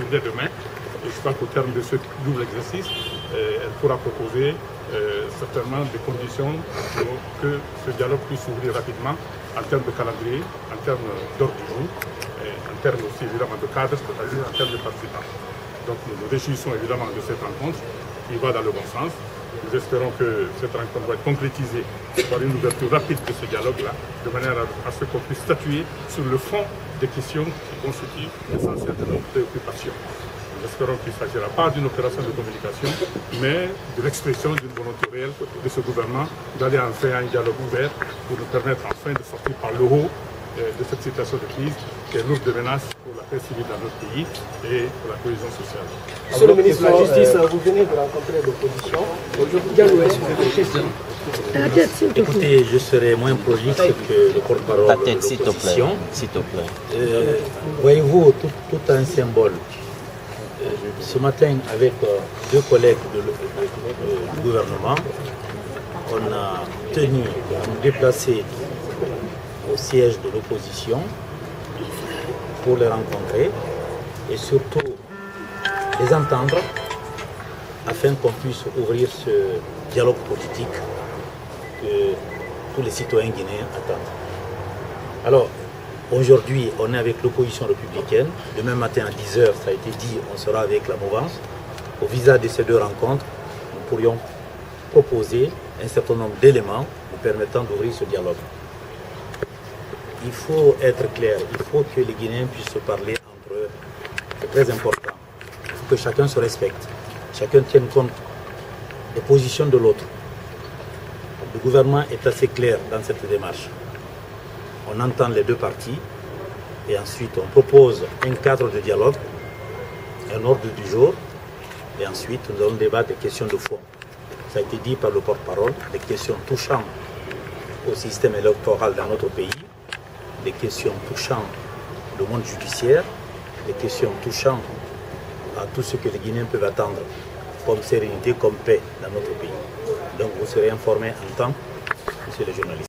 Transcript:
dès demain. Et je crois qu'au terme de ce double exercice, elle pourra proposer certainement des conditions pour que ce dialogue puisse s'ouvrir rapidement en termes de calendrier, en termes d'ordre du jour, et en termes aussi évidemment de cadre, c'est-à-dire en termes de participants. Donc nous nous réjouissons évidemment de cette rencontre qui va dans le bon sens. Nous espérons que cette rencontre va être concrétisée par une ouverture rapide de ce dialogue-là, de manière à ce qu'on puisse statuer sur le fond des questions qui constituent l'essentiel de nos préoccupations. Nous espérons qu'il ne s'agira pas d'une opération de communication, mais de l'expression d'une volonté réelle de ce gouvernement d'aller enfin à un dialogue ouvert pour nous permettre enfin de sortir par le haut de cette situation de crise qui est lourde de menaces pour la paix civile dans notre pays et pour la cohésion sociale. Monsieur le ministre de la Justice, vous venez de rencontrer l'opposition. Aujourd'hui, Écoutez, je serai moins prolixe que le porte-parole de l'opposition. S'il te plaît. Voyez-vous, tout un symbole. Ce matin, avec deux collègues du gouvernement, on a tenu à nous déplacer au siège de l'opposition pour les rencontrer et surtout les entendre afin qu'on puisse ouvrir ce dialogue politique que tous les citoyens guinéens attendent. Alors, aujourd'hui, on est avec l'opposition républicaine. Demain matin à 10h, ça a été dit, on sera avec la mouvance. Au visage de ces deux rencontres, nous pourrions proposer un certain nombre d'éléments nous permettant d'ouvrir ce dialogue. Il faut être clair, il faut que les Guinéens puissent se parler entre eux. C'est très important. Il faut que chacun se respecte, chacun tienne compte des positions de l'autre. Le gouvernement est assez clair dans cette démarche. On entend les deux parties et ensuite on propose un cadre de dialogue, un ordre du jour et ensuite nous allons débattre des questions de fond. Ça a été dit par le porte-parole, des questions touchant au système électoral dans notre pays, des questions touchant le monde judiciaire, des questions touchant à tout ce que les Guinéens peuvent attendre comme sérénité, comme paix dans notre pays. Donc vous serez informés en temps, monsieur le journaliste.